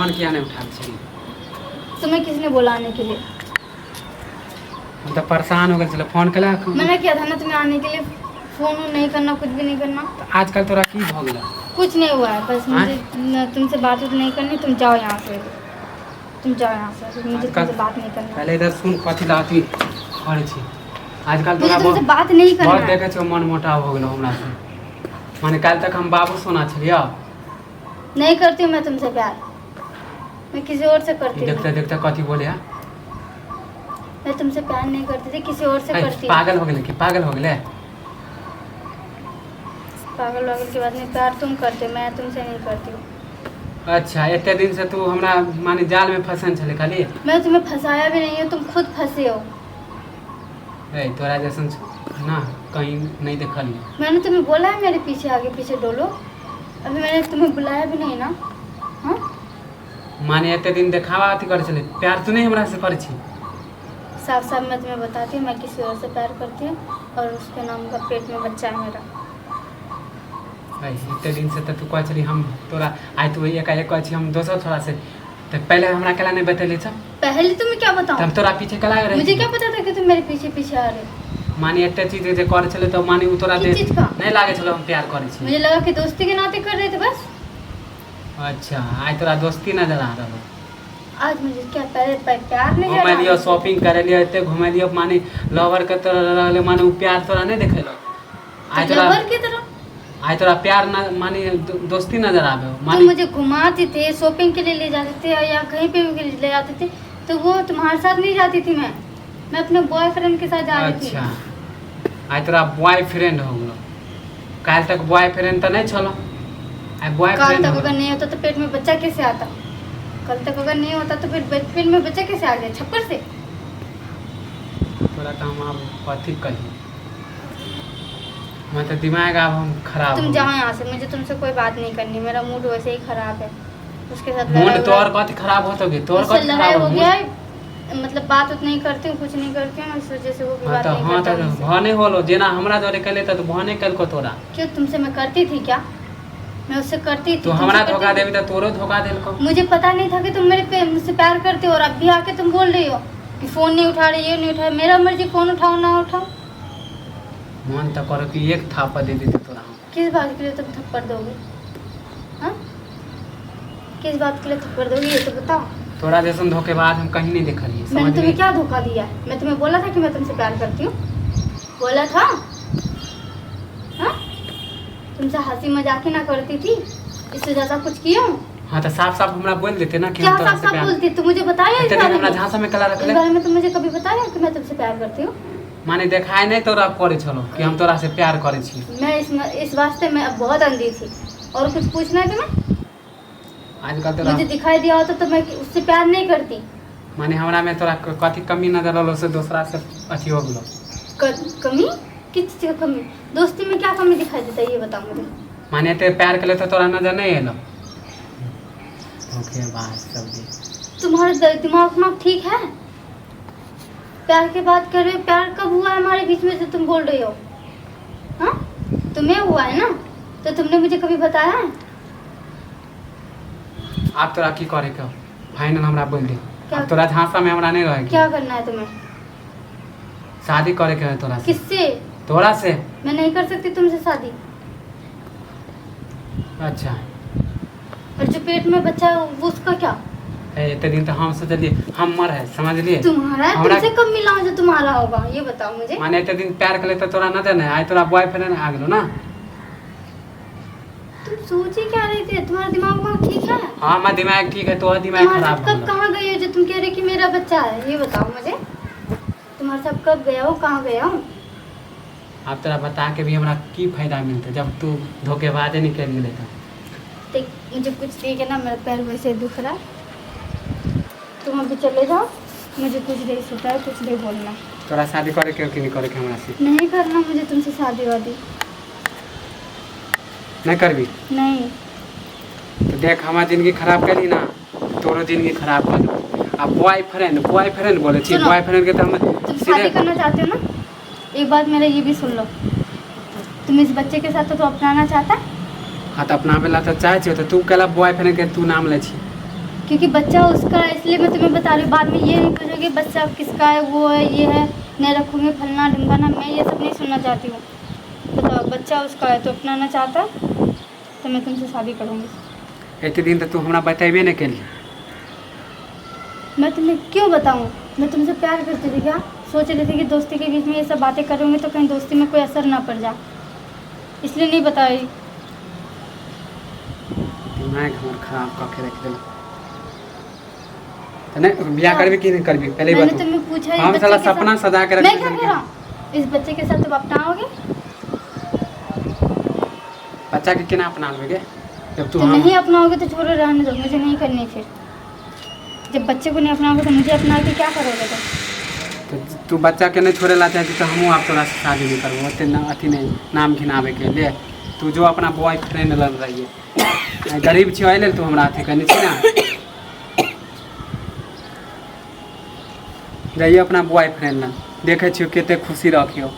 Phone किया नहीं उठा छी? तुम्हें किसने बोला आने के लिए? हम तो परेशान हो गए चलो फोन कला। मैंने किया था ना तुम्हें आने के लिए, फोन नहीं करना, कुछ भी नहीं करना। तो आजकल तोरा की हो गया? कुछ नहीं हुआ है, बस मुझे तुमसे बात नहीं करनी। तुम जाओ यहाँ से, तुम जाओ यहाँ से, मुझे तुमसे बात नहीं करना। पहले इधर सुन कथी लाती करे छी। आजकल मुझे तोरा तुमसे बात नहीं करना। बहुत देखे छो मन मोटाव हो गेलो हमरा से। माने कल तक हम बाबू सोना छलिया। नहीं करती हूँ मैं तुमसे प्यार, मैं किसी और से करती हूँ। देखते देखते कथी बोले है? मैं तुमसे प्यार नहीं करती थी, किसी और से करती हूँ। पागल हो गेले कि पागल हो गेले? पागल वागल की बात नहीं, प्यार तुम करते हो, मैं तुमसे नहीं करती हूँ। अच्छा इतने दिन से तू हमरा माने जाल में फंसन छले खाली? मैं तुम्हें फंसाया भी नहीं हूँ, तुम खुद फंसे हो। ए तोरा जैसन ना कहीं नहीं देखली। मैंने तुम्हें बोला है मेरे पीछे आगे पीछे डोलो, अभी मैंने तुम्हें बुलाया भी नहीं ना। हाँ माने इतने दिन देखावा अथी करे छले, प्यार तू नहीं हमरा से करे छी? साफ साफ मैं तुम्हें बताती हूँ, मैं किसी और से प्यार करती हूँ और उसके नाम का पेट में बच्चा है मेरा। इतने दिन से तू कह छली हम तोरा आई तू एकाएक कह छी हम दोसर थोड़ा से, तो पहले हमरा कला नहीं बतेली सब? पहले तुम्हें क्या बताऊँ? हम तोरा पीछे कला रहे। मुझे क्या पता था कि तुम मेरे पीछे पीछे आ रहे? माने इतने चीज जे करे छले तो माने उ तोरा दे नहीं लागे छलो हम प्यार करे छी? मुझे लगा कि दोस्ती के नाते कर रहे थे बस। अच्छा आज तोरा दोस्ती नजर आ रहा? आज मुझे क्या पहले प्यार नहीं घुमा लियो, शॉपिंग करे लियो, इतने घुमा लियो, माने लवर के तरह रहले, माने उ प्यार तोरा नहीं देखेलो? आज तोरा लवर की तरह आज तोरा प्यार ना माने दोस्ती नजर आवे? तुम मुझे घुमाते थे, शॉपिंग के लिए ले जाते थे या कहीं पे भी ले जाते थे, तो वो तुम्हारे साथ नहीं जाती थी। मैं अपने बॉयफ्रेंड के साथ जा रही थी। अच्छा आज तोरा बॉयफ्रेंड हो गेलो? कल तक बॉयफ्रेंड तो नहीं छलो, आज बॉयफ्रेंड। कल तक अगर नहीं होता तो पेट में बच्चा कैसे आता? कल तक अगर नहीं होता तो फिर पेट में बच्चा कैसे आ गया? छप्पर से? तोरा तो हम कथी कही, मैं तो दिमाग अब हम खराब। तुम जाओ यहाँ से, मुझे तुमसे कोई बात नहीं करनी, मेरा मूड वैसे ही खराब है। उसके साथ मूड तो और कथी खराब होतोगे? तोर कथी खराब हो गया है, मतलब बात उतना ही करती हूँ, कुछ नहीं करती हूँ, इस वजह से वो भी बात नहीं करता मुझसे। भने होलो जेना हमरा जोरे कले तो भने कल को तोरा। क्यों तुमसे मैं करती थी क्या? मैं उससे करती थी। तो हमरा धोखा देबी तो तोरो धोखा देल को? मुझे पता नहीं था कि तुम मुझसे प्यार करते हो और अब भी आके तुम बोल रही हो कि फोन नहीं उठा रही, ये नहीं उठा। मेरा मर्जी, फोन उठाओ ना उठाओ। मन तो करो कि एक थापा दे देते तोरा। किस बात के लिए तुम थप्पड़ दोगे? हाँ किस बात के लिए थप्पड़ दोगे ये तो बताओ। तोरा जैसन धोखेबाज हम कहीं नहीं देखलिए। मैंने तुम्हें क्या धोखा दिया? मैं तुम्हें बोला था कि मैं तुमसे प्यार करती हूँ? बोला था? हाँ तुमसे हंसी मजाक ही ना करती थी, इससे ज्यादा कुछ किया हूँ? हाँ तो साफ साफ हमरा बोल देते ना कि क्या हम तोरा साफ से साफ प्यार। बोलती? तुम मुझे बताया इस बारे हमरा में? झांसा में कला रख ले। इस बारे में तुम मुझे कभी बताया कि मैं तुमसे प्यार करती हूँ? माने देखाय नहीं तोरा करे छलो कि हम तोरा से प्यार करे छी? मैं इस वास्ते मैं अब बहुत अंधी थी। और कुछ पूछना है तुम्हें? आजकल तोरा मुझे दिखाई दिया होता तो मैं उससे प्यार नहीं करती। माने हमरा में तोरा कथी कमी नजर आलो से दूसरा से अथी हो गेलो? कमी? किस चीज का कमी? दोस्ती में क्या कमी दिखाई देता है ये बताओ मुझे। माने ते प्यार के लिए तो तोरा नजर नहीं एलो? ओके बात सब दी। तुम्हारा दिमाग ना ठीक है? प्यार की बात कर रहे हो? प्यार कब हुआ है हमारे बीच में जो तुम बोल रही हो? हाँ तुम्हें हुआ है ना, तो तुमने मुझे कभी बताया है? आप तोरा की करे के फाइनल हमरा बोल दे। क्या? अब तोरा झांसा में हमरा नहीं रहे। क्या करना है तुम्हें? शादी करे के है तोरा से। किससे? तोरा से। मैं नहीं कर सकती तुमसे शादी। अच्छा और जो पेट में बच्चा है वो उसका क्या? इतने दिन तो हम सोचलिए हम मर है, समझ लिए? तुम्हारा है, तुमसे कब मिला जो तुम्हारा होगा ये बताओ मुझे। माने इतने दिन प्यार कर ले तो तोरा नजर नहीं आए? तोरा बॉयफ्रेंड आ गेलो ना? तुम सोच ही क्या रहे थे? तुम्हारा दिमाग वहाँ ठीक है? हाँ मैं दिमाग ठीक है, तो दिमाग खराब कब कहाँ गए हो जो तुम कह रहे कि मेरा बच्चा है? ये बताओ मुझे, तुम्हारे साथ कब गया हो, कहाँ गया हो? आप तोरा बता के भी हमरा की फायदा मिलता जब तू धोखेबाजी नहीं कर लेता? देख मुझे कुछ ठीक है ना, मेरा पैर वैसे दुख रहा है, तुम अभी चले जाओ, मुझे कुछ नहीं सोचा है, कुछ नहीं बोलना। तोरा शादी करे के कि नहीं करे के हमरा से? नहीं करना मुझे तुमसे शादी वादी। नहीं करबी? नहीं। तो देख हमारी जिंदगी खराब करी ना, तोरो जिंदगी खराब कर दो। अब बॉयफ्रेंड बोले छी, बॉयफ्रेंड के तो हम तुम शादी करना चाहते हो ना? एक बात मेरा ये भी सुन लो, तुम इस बच्चे के साथ तो अपनाना चाहता है? हाँ तो अपना बेला तो चाहे छी, तो तू कला बॉयफ्रेंड के तू नाम ले छी? क्योंकि बच्चा उसका है, इसलिए मैं तुम्हें बता रही हूँ। बाद में ये नहीं पूछोगे बच्चा किसका है, वो है, ये है, नहीं रखूँगी फलना ढिमकाना, मैं ये सब नहीं सुनना चाहती हूँ। बताओ, बच्चा उसका है तो अपनाना चाहता तो मैं तुमसे शादी करूँगी। इतने दिन तो तू हमरा बतेबे नहीं कैली। मैं तुम्हें क्यों बताऊँ? मैं तुमसे प्यार करती थी क्या? सोच रही थी कि दोस्ती के बीच में ये सब बातें करूँगी तो कहीं दोस्ती में कोई असर ना पड़ जाए, इसलिए नहीं बताई। दिमाग हमर खराब करके रख देला। तो नहीं बियाह करबी कि नहीं करबी पहले ही मैंने बता। तुम्हें पूछा है हम बच्चे साला के साथ- सपना सजा के रख मैं क्या कह रहा हूँ? इस बच्चे के साथ तुम अपनाओगे? बच्चा के केना अपना लेगे जब तू तो हम नहीं अपनाओगे तो छोड़ो, रहने दो, मुझे नहीं करनी। फिर जब बच्चे को नहीं अपनाओगे तो मुझे अपना के क्या करोगे तुम? तो तू बच्चा के नहीं छोड़े ला चाहती तो हमहूँ आप तोरा से शादी नहीं करबो। ओते अथी नहीं नाम घिनावे के ले तू जो अपना बॉयफ्रेंड लग रही है। गरीब छी अइले तू हमरा अथी करनी छी ना। जाइए अपना बॉयफ्रेंड लग, देखे छियो कते खुशी रखियो।